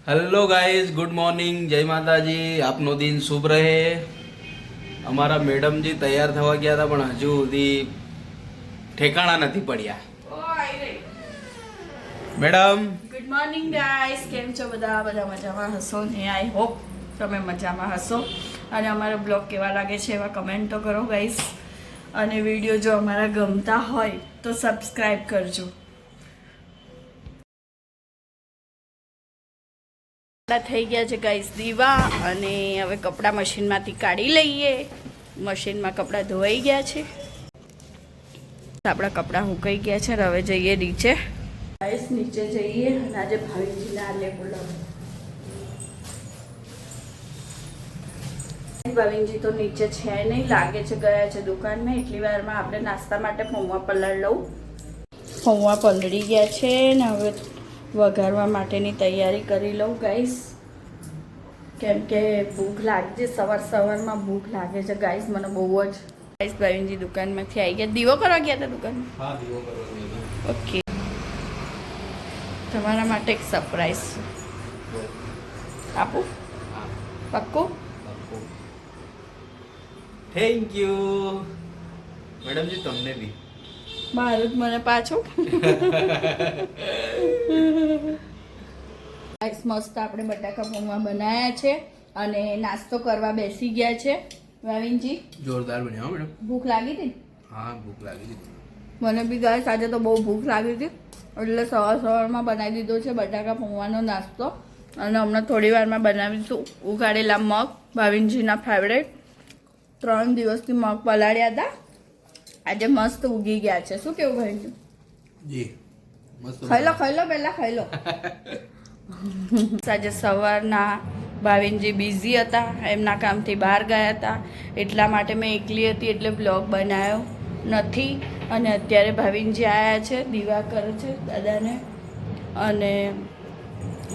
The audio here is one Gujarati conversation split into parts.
હેલો ગાઈઝ, ગુડ મોર્નિંગ, જય માતાજી. આપનો દિન શુભ રહે. અમારા મેડમજી તૈયાર થવા ગયા હતા પણ હજુ સુધી ઠેકાણા નથી પડ્યા. મેડમ ગુડ મોર્નિંગ ગાઈસ, કેમ છો બધા? બધા મજામાં હશો ને? આઈ હોપ તમે મજામાં હશો. અને અમારો બ્લોગ કેવા લાગે છે એવા કમેન્ટ તો કરો ગાઈસ. અને વિડીયો જો અમારા ગમતા હોય તો સબસ્ક્રાઈબ કરજો. થઈ ગયા છે ગાઈસ દીવા, અને હવે કપડાં મશીનમાંથી કાઢી લઈએ. મશીનમાં કપડાં ધોવાઈ ગયા છે, આપણા કપડાં સુકાઈ ગયા છે. હવે જઈએ નીચે. ગાઈસ નીચે જઈએ અને આજે ભાવિનજીને આલે બોલાવો. ભાવિનજી તો નીચે છે નહીં, લાગે છે ગયા છે દુકાનમાં. એટલી વારમાં આપણે નાસ્તા માટે પૌવા પલાળ લઉં. પૌવા પલળી ગયા છે ને હવે વઘારવા માટેની તૈયારી કરી લઉં ગાઈસ, કેમ કે ભૂખ લાગે છે. સવારમાં ભૂખ લાગે છે ગાઈસ, મને બહુ જ. ગાઈસ ભાવિનજી દુકાનમાંથી આવી ગયા. દીવો કરવા ગયા હતા દુકાન? હા, દીવો કરવા ગયા. ઓકે, તમારા માટે એક સરપ્રાઈઝ આપું? પાક્કું? થેન્ક યુ મેડમજી. તમને બી મારું જ મને પાછું. મસ્ત આપણે બટાકા પૌવા બનાવ્યા છે અને નાસ્તો કરવા બેસી ગયા છે. ભાવિનજી જોરદાર બન્યા મેડમ. ભૂખ લાગી હતી? હા, ભૂખ લાગી હતી. મને બી ગાઈસ આજે તો બહુ ભૂખ લાગી હતી, એટલે સવારમાં બનાવી દીધો છે બટાકા પૌવાનો નાસ્તો. અને હમણાં થોડી વારમાં બનાવીશું ઉગાડેલા મગ, ભાવિનજીના ફેવરેટ. 3 દિવસથી મગ પલાળ્યા હતા, આજે મસ્ત ઉગી ગયા છે. શું કેવું ભાવિનજી? જી મસ્ત. ખાઈ લો પહેલા ખાઈ લો. આજે સવારના ભાવિનજી બિઝી હતા, એમના કામથી બહાર ગયા હતા, એટલા માટે મેં એકલી હતી એટલે બ્લોગ બનાવ્યો નથી. અને અત્યારે ભાવિનજી આવ્યા છે, દીવા કરે છે દાદાને. અને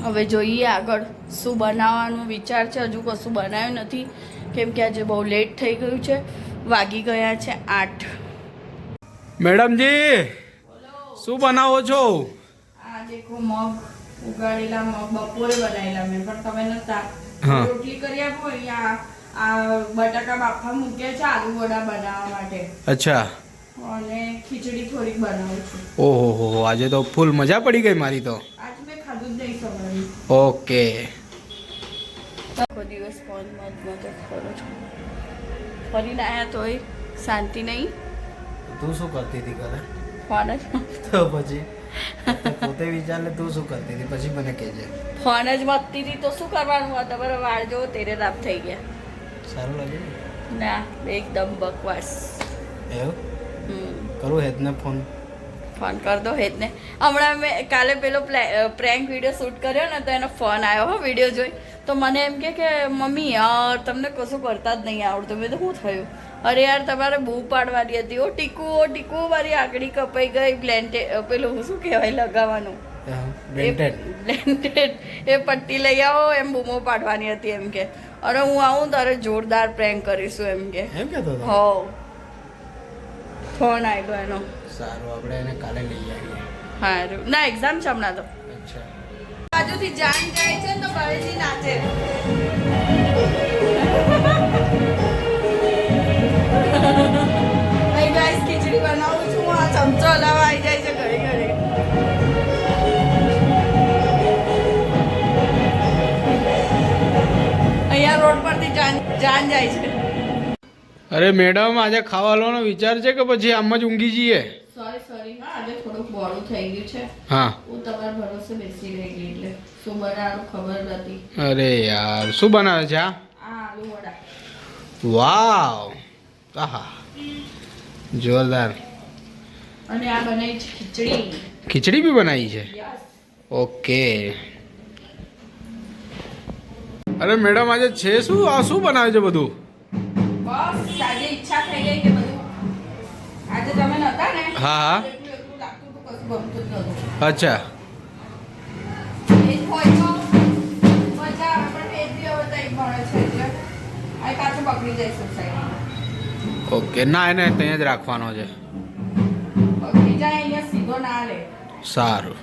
હવે જોઈએ આગળ શું બનાવવાનું વિચાર છે. હજુ કશું બનાવ્યું નથી કેમ કે આજે બહુ લેટ થઈ ગયું છે. વાગી ગયા છે 8. મેડમજી શું બનાવો છો? આ દેખો મગ, ઉગાડેલા મગ બપોરે બનાવેલા મેં, પણ તમે નતા. રોટલી કરી આપો. અહીંયા આ બટાકા બાફા મૂક્યા છે આલુ વડા બનાવવા માટે. અચ્છા. અને ખીચડી થોડીક બનાવું છું. ઓહો, આજે તો ફૂલ મજા પડી ગઈ મારી તો. આજ મેં ખાધું જ નહીં સવારે. ઓકે. આખો દિવસ ફોન મત કરો છો. ફરીને આવ્યા તોય શાંતિ નહીં. તું શું કરતી હતી ઘરે? ફોન જ તો પછી પોતે વિચાર લે, તું શું કરતી હતી પછી મને કહેજે. ફોન જ મતતી હતી તો શું કરવાનું? આ તમારા વાળ જો તેરે રાપ થઈ ગયા. સારું લાગે ના, એકદમ બકવાસ. એવું કરું હેતને ફોન કર દો હેતને. હમણાં મેં કાલે પેલો પ્રેન્ક વિડીયો શૂટ કર્યો ને તો એનો ફોન આવ્યો હો વિડીયો જોઈ. તો મને એમ કે મમ્મી યાર તમને કશું કરતા જ નહીં આવડતું. મેં તો શું થયું? અરે યાર તમારે બૂ પાડવાની હતી. ઓ ટીકુ મારી આંગળી કપાઈ ગઈ. પેલું શું કહેવાય લગાવવાનું, બ્લેન્ટેડ, એ પટ્ટી લઈ આવો એમ બૂમો પાડવાની હતી એમ કે. અરે હું આવું તારે જોરદાર પ્રેન્ક કરીશું એમ કે. એમ કહેતો હતો? હો, ફોન આવ્યો એનો. સારું, આપણે એને કાલે લઈ આવીએ. સારું. ના, એક્ઝામ છે હમણાં તો. અચ્છા. બાજુથી જાન જાય છે તો ભાવેજી નાચે. અહીં ગાઈસ ખીચડી બનાવું છું. આ ચમચો હલાવા આવી જાય છે ઘરે. અહીંયા રોડ પરથી જાન જાય છે. અરે મેડમ, આજે ખાવાનો વિચાર છે કે પછી આમ જ ઊંઘી જઈએ? સોરી હા, આજે થોડુંક મોડું થઈ ગયું છે. હા, હું તમારા ભરોસે બેસી રહી ગઈ એટલે શું બનાવવાનું ખબર નથી. અરે યાર, શું બનાવે છે આ? આલુ વડા. વાવ, આહા, જોરદાર. અને આ બનાવી છે ખીચડી. ખીચડી બી બનાવી છે? યસ. ઓકે. અરે મેડમ, આજે છે શું? આ શું બનાવે છે બધું? બસ આજે ઈચ્છા થઈ ગઈ કે બધું આજે તમે નતા ને. હા. એટલું લાગતું તો કશું ગમતું જ નતું. અચ્છા. એ હોય તો મજા આવે, પણ એ બી હવે તઈ ભણે છે એટલે આ પાછું પકડી જાય સોસાયટી. ઓકે. ના, એને ત્યાં જ રાખવાનો છે. પકડી જાય અહીંયા સીધો ના લે. સારું.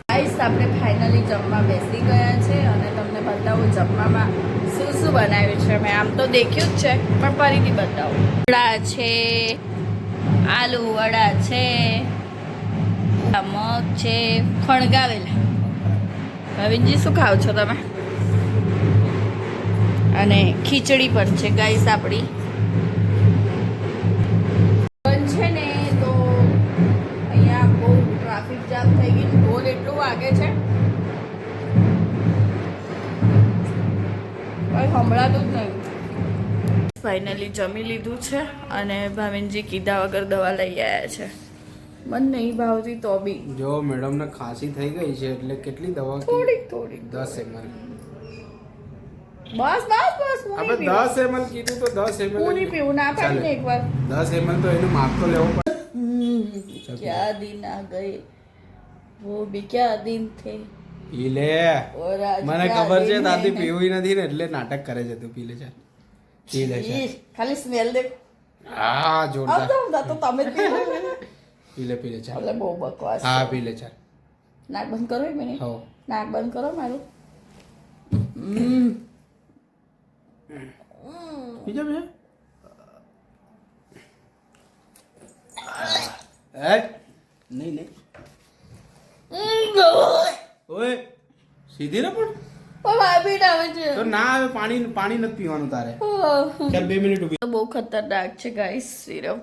ગાઈસ ગાઈસ આપણે ફાઇનલી જમવા બેસી ગયા છે અને તમને બતાવું જમવામાં શું શું બનાવ્યું છે. મેં આમ તો દેખ્યું જ છે પણ ફરીથી બતાવું. વડા છે, આલુ વડા છે, મગ છે ફણગાવેલા. ભાવિનજી શું ખાવ છો તમે? અને ખીચડી પણ છે ગાઈસ આપણી. પણ છે ને તો અહીંયા બહુ ટ્રાફિક જામ થઈ ગઈ. ઢોલ એટલું વાગે છે કંઈ સંભળાતું જ નહીં. ફાઇનલી જમી લીધું છે અને ભાવિનજી કીધા વગર દવા લઈ આવ્યા છે. મને નહીં ભાવતી તો બી જો મેડમને ખાંસી થઈ ગઈ છે એટલે કેટલી દવા થોડીક 10 ml. બસ આપણે 10 ml કીધું તો 10 ml પૂરી પીવું ના પાડીને એકવાર. 10 ml તો એનું માપ તો લેવો પડે. क्या दिन आ गए वो भी क्या दिन थे. પી લે. और आज મને क्या ખબર છે दिन દાદી है. પીવું નથી ને એટલે નાટક કરે છે. તું પી લે છે. પી લે છે. ઈ, ખાલી સ્મેલ દે. હા જોરદાર. આવતા તો તમે જ પી લો. પી લે છે. એટલે બહુ બકવાસ. હા પી લે છે. નાક બંધ કરો એક મિનિટ. હો નાક બંધ કરો મારું. બીજા બીજા નહીં ઓય સીધી ને પણ હાર્ટબીટ આવે છે. તો ના આવે. પાણી નથી પીવાનું તારે. ચાલ 2 મિનિટ ઊભી. બહુ ખતરનાક છે ગાઈસ સિરપ.